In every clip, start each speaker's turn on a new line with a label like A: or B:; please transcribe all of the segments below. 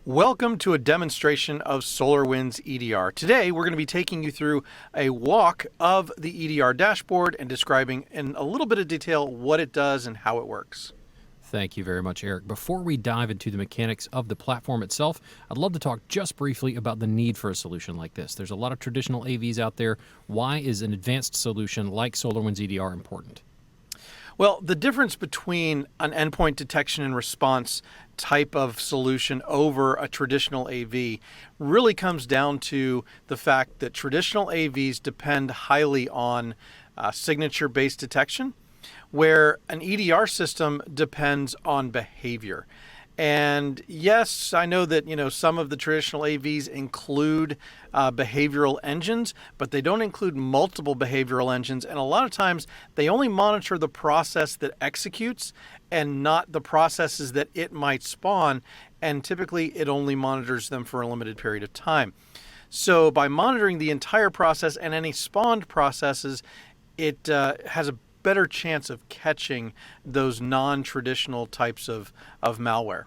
A: Welcome to a demonstration of SolarWinds EDR. Today we're going to be taking you through a walk of the EDR dashboard and describing in a little bit of detail what it does and how it works.
B: Thank you very much, Eric. Before we dive into the mechanics of the platform itself, I'd love to talk just briefly about the need for a solution like this. There's a lot of traditional AVs out there. Why is an advanced solution like SolarWinds EDR important?
A: Well, the difference between an endpoint detection and response type of solution over a traditional AV really comes down to the fact that traditional AVs depend highly on signature-based detection, where an EDR system depends on behavior. And yes, I know that some of the traditional AVs include behavioral engines, but they don't include multiple behavioral engines. And a lot of times they only monitor the process that executes and not the processes that it might spawn. And typically it only monitors them for a limited period of time. So by monitoring the entire process and any spawned processes, it has a better chance of catching those non-traditional types of malware.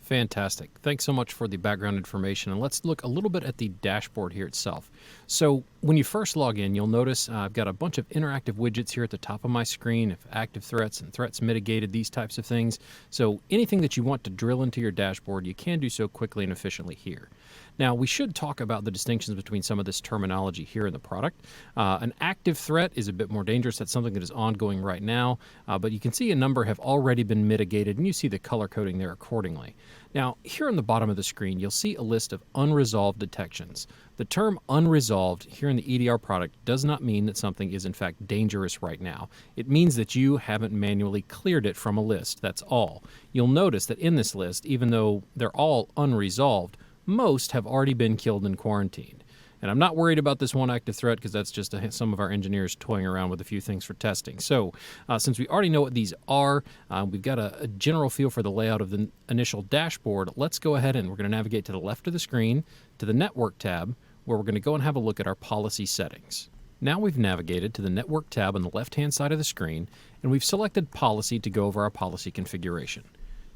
B: Fantastic. Thanks so much for the background information. And let's look a little bit at the dashboard here itself. So when you first log in, you'll notice I've got a bunch of interactive widgets here at the top of my screen, if active threats and threats mitigated, these types of things. So anything that you want to drill into your dashboard, you can do so quickly and efficiently here. Now, we should talk about the distinctions between some of this terminology here in the product. An active threat is a bit more dangerous. That's something that is ongoing right now, but you can see a number have already been mitigated, and you see the color coding there accordingly. Now, here on the bottom of the screen, you'll see a list of unresolved detections. The term unresolved here in the EDR product does not mean that something is in fact dangerous right now. It means that you haven't manually cleared it from a list, that's all. You'll notice that in this list, even though they're all unresolved, most have already been killed and quarantined. And I'm not worried about this one active threat because that's just some of our engineers toying around with a few things for testing. So since we already know what these are, we've got a general feel for the layout of the initial dashboard. Let's go ahead and we're going to navigate to the left of the screen to the Network tab, where we're going to go and have a look at our policy settings. Now we've navigated to the Network tab on the left-hand side of the screen, and we've selected Policy to go over our policy configuration.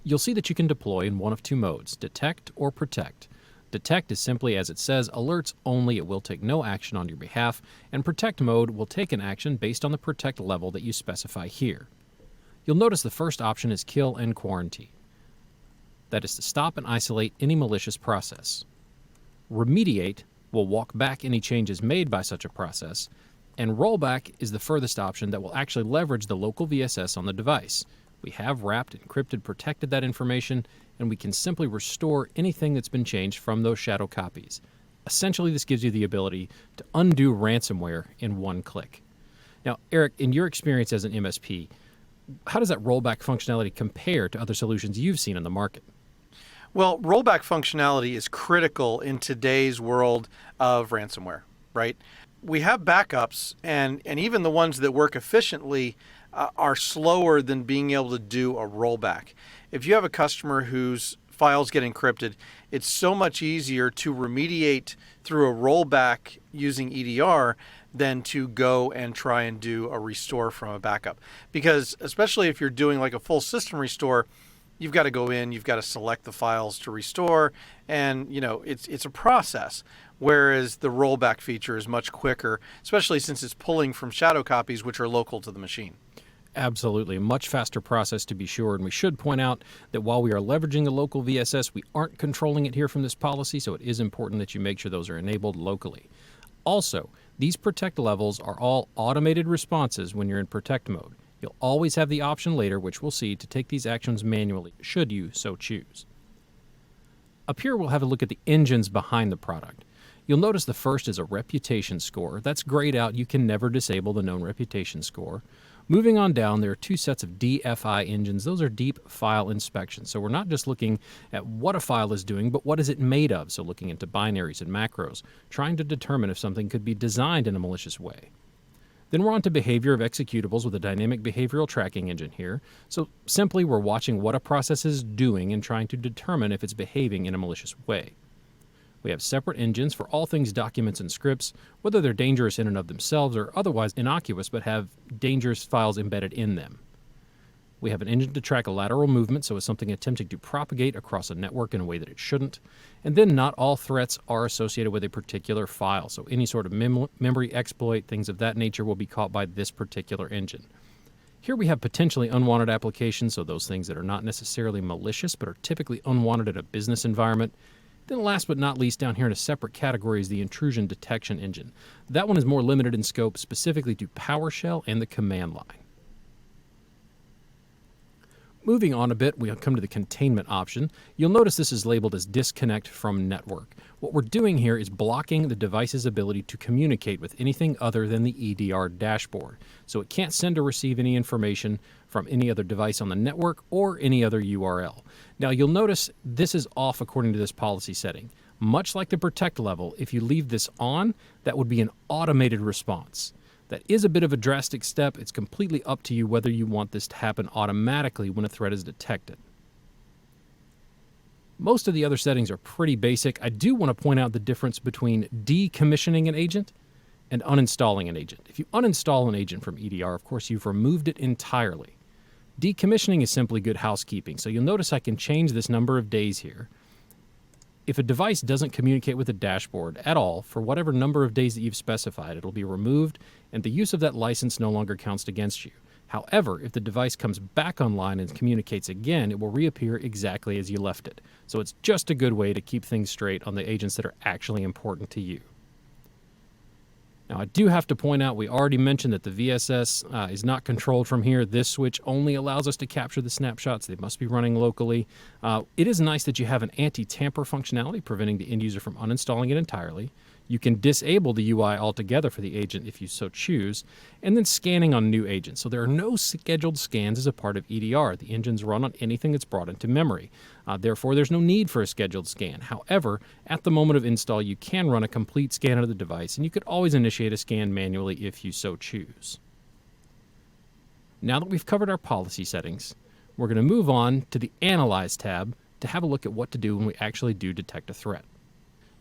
B: You'll see that you can deploy in one of two modes, Detect or Protect. Detect is simply, as it says, alerts only. It will take no action on your behalf, and Protect mode will take an action based on the Protect level that you specify here. You'll notice the first option is Kill and Quarantine. That is to stop and isolate any malicious process. Remediate will walk back any changes made by such a process, and Rollback is the furthest option that will actually leverage the local VSS on the device. We have wrapped, encrypted, protected that information, and we can simply restore anything that's been changed from those shadow copies. Essentially, this gives you the ability to undo ransomware in one click. Now, Eric, in your experience as an MSP, how does that rollback functionality compare to other solutions you've seen in the market?
A: Well, rollback functionality is critical in today's world of ransomware, right? We have backups, and even the ones that work efficiently are slower than being able to do a rollback. If you have a customer whose files get encrypted, it's so much easier to remediate through a rollback using EDR than to go and try and do a restore from a backup. Because especially if you're doing like a full system restore, you've got to go in, you've got to select the files to restore, and it's a process. Whereas the rollback feature is much quicker, especially since it's pulling from shadow copies, which are local to the machine.
B: Absolutely. A much faster process to be sure. And we should point out that while we are leveraging the local VSS, we aren't controlling it here from this policy, so it is important that you make sure those are enabled locally. Also, these Protect levels are all automated responses when you're in Protect mode. You'll always have the option later, which we'll see, to take these actions manually, should you so choose. Up here, we'll have a look at the engines behind the product. You'll notice the first is a reputation score. That's grayed out. You can never disable the known reputation score. Moving on down, there are two sets of DFI engines. Those are deep file inspections. So we're not just looking at what a file is doing, but what is it made of? So looking into binaries and macros, trying to determine if something could be designed in a malicious way. Then we're on to behavior of executables with a dynamic behavioral tracking engine here. So simply we're watching what a process is doing and trying to determine if it's behaving in a malicious way. We have separate engines for all things documents and scripts, whether they're dangerous in and of themselves or otherwise innocuous but have dangerous files embedded in them. We have an engine to track a lateral movement, so it's something attempting to propagate across a network in a way that it shouldn't. And then not all threats are associated with a particular file, so any sort of memory exploit, things of that nature, will be caught by this particular engine. Here we have potentially unwanted applications, so those things that are not necessarily malicious but are typically unwanted in a business environment. Then last but not least, down here in a separate category is the intrusion detection engine. That one is more limited in scope, specifically to PowerShell and the command line. Moving on a bit, we come to the containment option. You'll notice this is labeled as disconnect from network. What we're doing here is blocking the device's ability to communicate with anything other than the EDR dashboard. So it can't send or receive any information from any other device on the network or any other URL. Now you'll notice this is off according to this policy setting. Much like the protect level, if you leave this on, that would be an automated response. That is a bit of a drastic step. It's completely up to you whether you want this to happen automatically when a threat is detected. Most of the other settings are pretty basic. I do want to point out the difference between decommissioning an agent and uninstalling an agent. If you uninstall an agent from EDR, of course, you've removed it entirely. Decommissioning is simply good housekeeping. So you'll notice I can change this number of days here. If a device doesn't communicate with the dashboard at all for whatever number of days that you've specified, it'll be removed, and the use of that license no longer counts against you. However, if the device comes back online and communicates again, it will reappear exactly as you left it. So it's just a good way to keep things straight on the agents that are actually important to you. Now, I do have to point out, we already mentioned that the VSS is not controlled from here. This switch only allows us to capture the snapshots. They must be running locally. It is nice that you have an anti-tamper functionality, preventing the end user from uninstalling it entirely. You can disable the UI altogether for the agent if you so choose, and then scanning on new agents. So there are no scheduled scans as a part of EDR. The engines run on anything that's brought into memory. Therefore, there's no need for a scheduled scan. However, at the moment of install, you can run a complete scan of the device, and you could always initiate a scan manually if you so choose. Now that we've covered our policy settings, we're going to move on to the Analyze tab to have a look at what to do when we actually do detect a threat.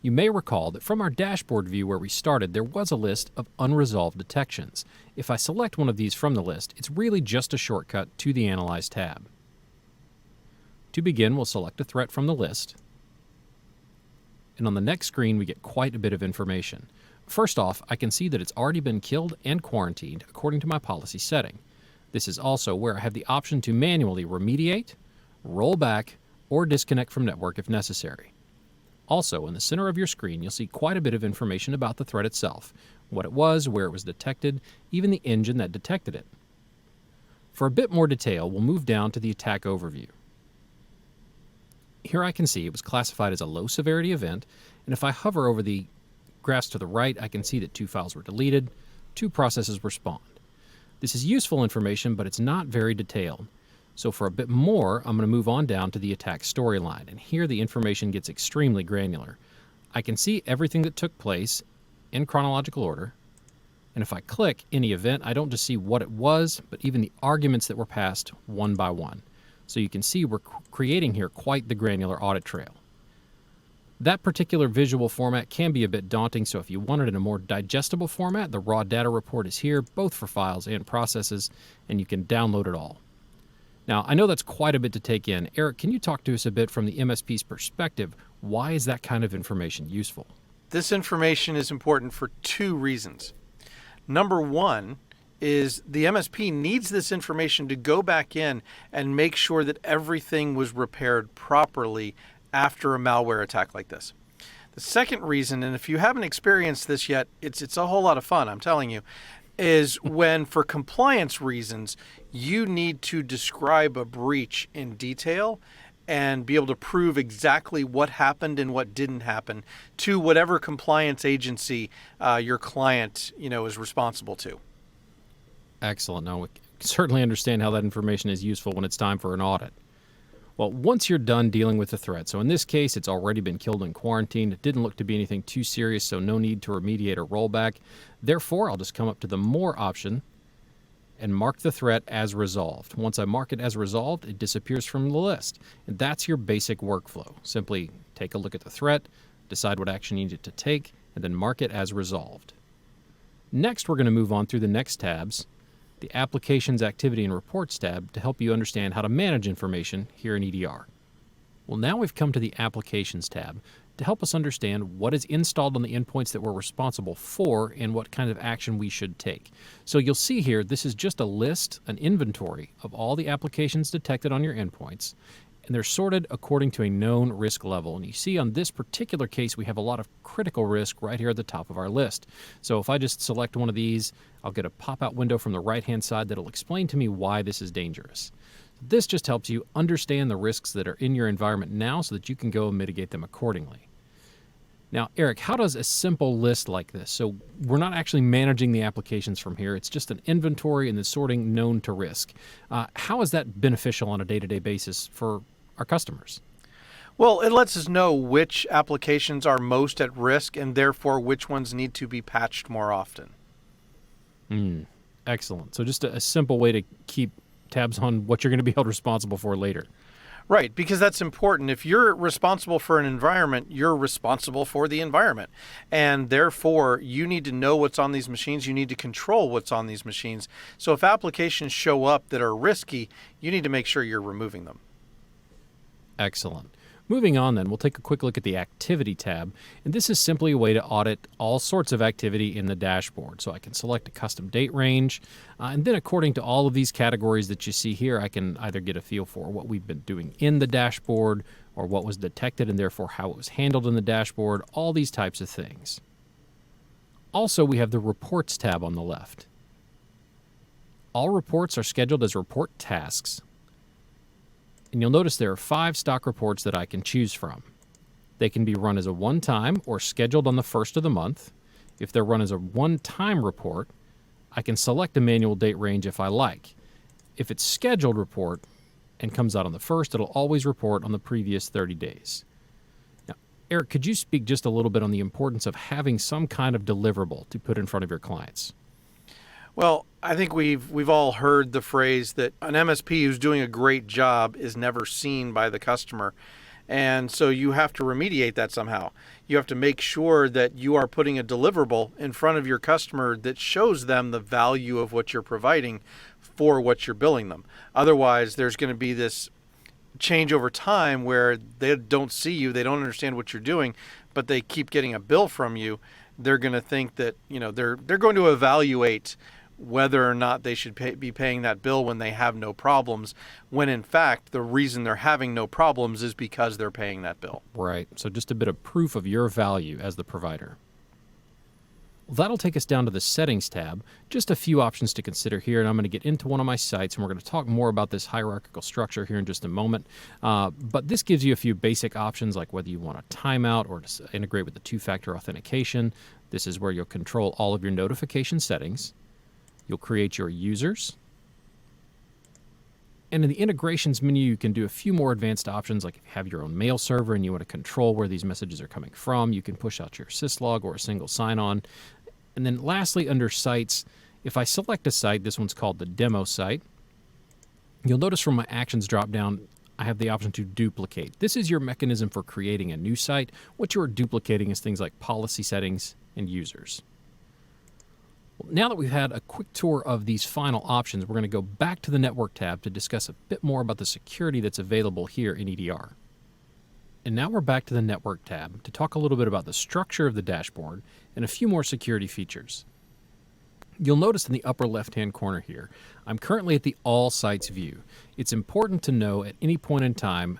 B: You may recall that from our dashboard view where we started, there was a list of unresolved detections. If I select one of these from the list, it's really just a shortcut to the Analyze tab. To begin, we'll select a threat from the list. And on the next screen, we get quite a bit of information. First off, I can see that it's already been killed and quarantined according to my policy setting. This is also where I have the option to manually remediate, roll back, or disconnect from network if necessary. Also, in the center of your screen, you'll see quite a bit of information about the threat itself, what it was, where it was detected, even the engine that detected it. For a bit more detail, we'll move down to the attack overview. Here I can see it was classified as a low-severity event, and if I hover over the graphs to the right, I can see that 2 files were deleted, 2 processes were spawned. This is useful information, but it's not very detailed. So for a bit more, I'm going to move on down to the attack storyline, and here the information gets extremely granular. I can see everything that took place in chronological order, and if I click any event, I don't just see what it was, but even the arguments that were passed one by one. So you can see we're creating here quite the granular audit trail. That particular visual format can be a bit daunting, so if you want it in a more digestible format, the raw data report is here, both for files and processes, and you can download it all. Now, I know that's quite a bit to take in. Eric, can you talk to us a bit from the MSP's perspective? Why is that kind of information useful?
A: This information is important for 2 reasons. Number 1 is the MSP needs this information to go back in and make sure that everything was repaired properly after a malware attack like this. The second reason, and if you haven't experienced this yet, it's a whole lot of fun, I'm telling you, is when for compliance reasons, you need to describe a breach in detail and be able to prove exactly what happened and what didn't happen to whatever compliance agency your client, is responsible to.
B: Excellent. Now, we certainly understand how that information is useful when it's time for an audit. Well, once you're done dealing with the threat, so in this case, it's already been killed and quarantined. It didn't look to be anything too serious, so no need to remediate or rollback. Therefore, I'll just come up to the More option and mark the threat as resolved. Once I mark it as resolved, it disappears from the list. And that's your basic workflow. Simply take a look at the threat, decide what action you need to take, and then mark it as resolved. Next, we're going to move on through the next tabs the Applications, Activity, and Reports tab to help you understand how to manage information here in EDR. Well, now we've come to the Applications tab to help us understand what is installed on the endpoints that we're responsible for and what kind of action we should take. So you'll see here, this is just a list, an inventory of all the applications detected on your endpoints, and they're sorted according to a known risk level. And you see on this particular case, we have a lot of critical risk right here at the top of our list. So if I just select one of these, I'll get a pop-out window from the right-hand side that'll explain to me why this is dangerous. This just helps you understand the risks that are in your environment now so that you can go and mitigate them accordingly. Now, Eric, how does a simple list like this, so we're not actually managing the applications from here, it's just an inventory and the sorting known to risk. How is that beneficial on a day-to-day basis for our customers?
A: Well, it lets us know which applications are most at risk and therefore which ones need to be patched more often.
B: Excellent. So just a simple way to keep tabs on what you're going to be held responsible for later.
A: Right, because that's important. If you're responsible for an environment, you're responsible for the environment. And therefore, you need to know what's on these machines. You need to control what's on these machines. So if applications show up that are risky, you need to make sure you're removing them.
B: Excellent. Moving on then, we'll take a quick look at the Activity tab, and this is simply a way to audit all sorts of activity in the dashboard. So I can select a custom date range, and then according to all of these categories that you see here, I can either get a feel for what we've been doing in the dashboard, or what was detected and therefore how it was handled in the dashboard, all these types of things. Also, we have the Reports tab on the left. All reports are scheduled as report tasks. And you'll notice there are 5 stock reports that I can choose from. They can be run as a one-time or scheduled on the first of the month. If they're run as a one-time report, I can select a manual date range if I like. If it's scheduled report and comes out on the first, it'll always report on the previous 30 days. Now, Eric, could you speak just a little bit on the importance of having some kind of deliverable to put in front of your clients?
A: Well, I think we've all heard the phrase that an MSP who's doing a great job is never seen by the customer. And so you have to remediate that somehow. You have to make sure that you are putting a deliverable in front of your customer that shows them the value of what you're providing for what you're billing them. Otherwise, there's going to be this change over time where they don't see you, they don't understand what you're doing, but they keep getting a bill from you. They're going to think that, they're going to evaluate whether or not they should be paying that bill when they have no problems, when in fact the reason they're having no problems is because they're paying that bill.
B: Right. So just a bit of proof of your value as the provider. Well, that'll take us down to the Settings tab. Just a few options to consider here, and I'm going to get into one of my sites, and we're going to talk more about this hierarchical structure here in just a moment. But this gives you a few basic options, like whether you want a timeout or to integrate with the two-factor authentication. This is where you'll control all of your notification settings. You'll create your users. And in the integrations menu, you can do a few more advanced options, like if you have your own mail server and you want to control where these messages are coming from, you can push out your syslog or a single sign-on. And then lastly, under sites, if I select a site, this one's called the demo site, you'll notice from my actions drop-down, I have the option to duplicate. This is your mechanism for creating a new site. What you are duplicating is things like policy settings and users. Well, now that we've had a quick tour of these final options, we're going to go back to the Network tab to discuss a bit more about the security that's available here in EDR. And now we're back to the Network tab to talk a little bit about the structure of the dashboard and a few more security features. You'll notice in the upper left-hand corner here, I'm currently at the All Sites view. It's important to know at any point in time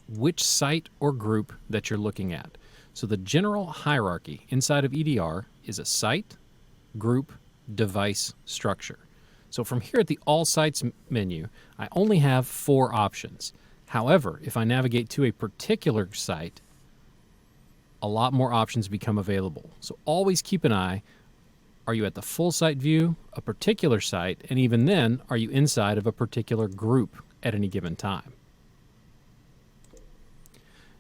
B: which site or group that you're looking at. So the general hierarchy inside of EDR is a site, group, device structure. So from here at the All Sites menu, I only have 4 options. However, if I navigate to a particular site, a lot more options become available. So always keep an eye. Are you at the full site view, a particular site, and even then, are you inside of a particular group at any given time?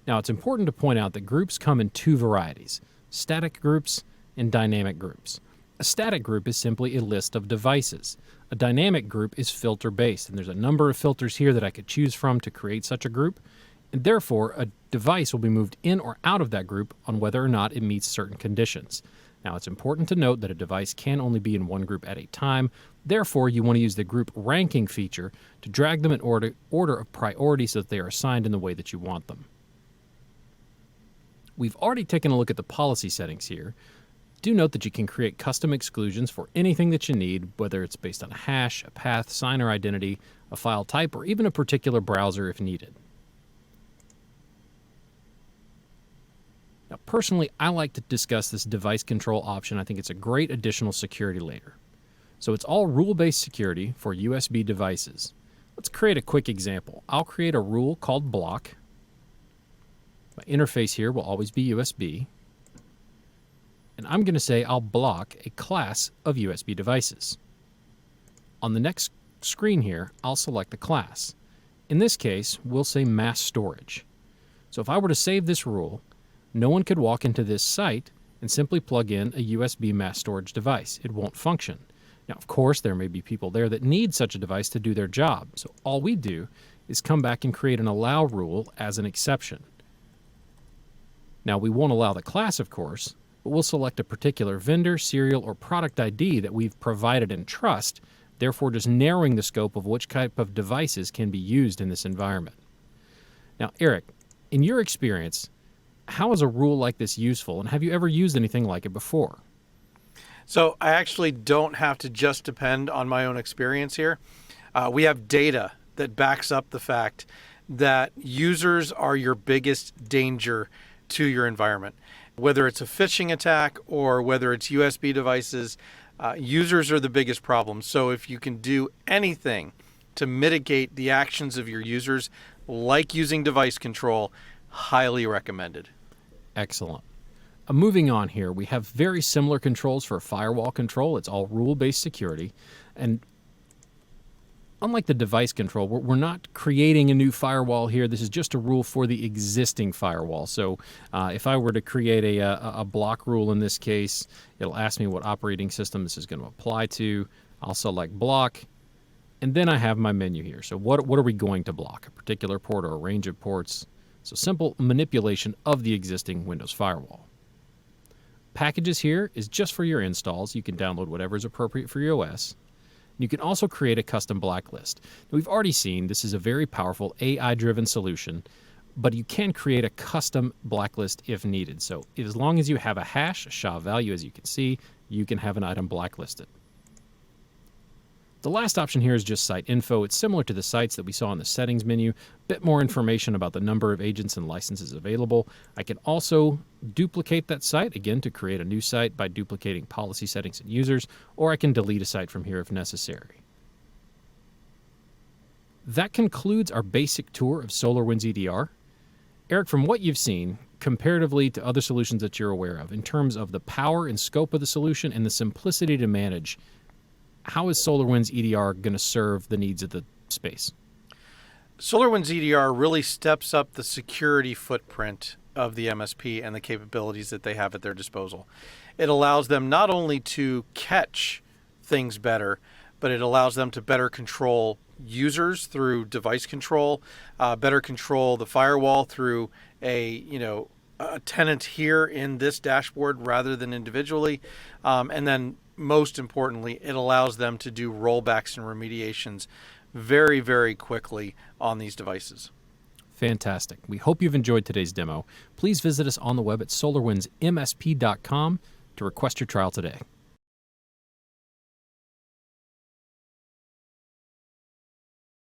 B: Now, it's important to point out that groups come in 2 varieties, static groups and dynamic groups. A static group is simply a list of devices. A dynamic group is filter-based, and there's a number of filters here that I could choose from to create such a group, and therefore a device will be moved in or out of that group on whether or not it meets certain conditions. Now, it's important to note that a device can only be in one group at a time. Therefore, you want to use the group ranking feature to drag them in order of priority so that they are assigned in the way that you want them. We've already taken a look at the policy settings here. Do note that you can create custom exclusions for anything that you need, whether it's based on a hash, a path, signer identity, a file type, or even a particular browser if needed. Now, personally, I like to discuss this device control option. I think it's a great additional security layer. So it's all rule-based security for USB devices. Let's create a quick example. I'll create a rule called block. My interface here will always be USB. And I'm going to say I'll block a class of USB devices. On the next screen here, I'll select the class. In this case, we'll say mass storage. So if I were to save this rule, no one could walk into this site and simply plug in a USB mass storage device. It won't function. Now, of course, there may be people there that need such a device to do their job. So all we do is come back and create an allow rule as an exception. Now, we won't allow the class, of course, but we'll select a particular vendor, serial, or product ID that we've provided in trust, therefore just narrowing the scope of which type of devices can be used in this environment. Now, Eric, in your experience, how is a rule like this useful, and have you ever used anything like it before?
A: So I actually don't have to just depend on my own experience here. We have data that backs up the fact that users are your biggest danger to your environment. Whether it's a phishing attack or whether it's USB devices, users are the biggest problem. So if you can do anything to mitigate the actions of your users, like using device control, highly recommended.
B: Excellent. Moving on here, we have very similar controls for firewall control. It's all rule-based security. And unlike the device control, we're not creating a new firewall here. This is just a rule for the existing firewall. So if I were to create a block rule in this case, it'll ask me what operating system this is going to apply to. I'll select block. And then I have my menu here. So what are we going to block? A particular port or a range of ports? So simple manipulation of the existing Windows firewall. Packages here is just for your installs. You can download whatever is appropriate for your OS. You can also create a custom blacklist. Now, we've already seen this is a very powerful AI-driven solution, but you can create a custom blacklist if needed. So as long as you have a hash, a SHA value, as you can see, you can have an item blacklisted. The last option here is just site info. It's similar to the sites that we saw in the settings menu. A bit more information about the number of agents and licenses available. I can also duplicate that site, again, to create a new site by duplicating policy settings and users, or I can delete a site from here if necessary. That concludes our basic tour of SolarWinds EDR. Eric, from what you've seen, comparatively to other solutions that you're aware of, in terms of the power and scope of the solution and the simplicity to manage, how is SolarWinds EDR going to serve the needs of the space?
A: SolarWinds EDR really steps up the security footprint of the MSP and the capabilities that they have at their disposal. It allows them not only to catch things better, but it allows them to better control users through device control, better control the firewall through a tenant here in this dashboard rather than individually, and then most importantly, it allows them to do rollbacks and remediations very, very quickly on these devices.
B: Fantastic. We hope you've enjoyed today's demo. Please visit us on the web at SolarWindsMSP.com to request your trial today.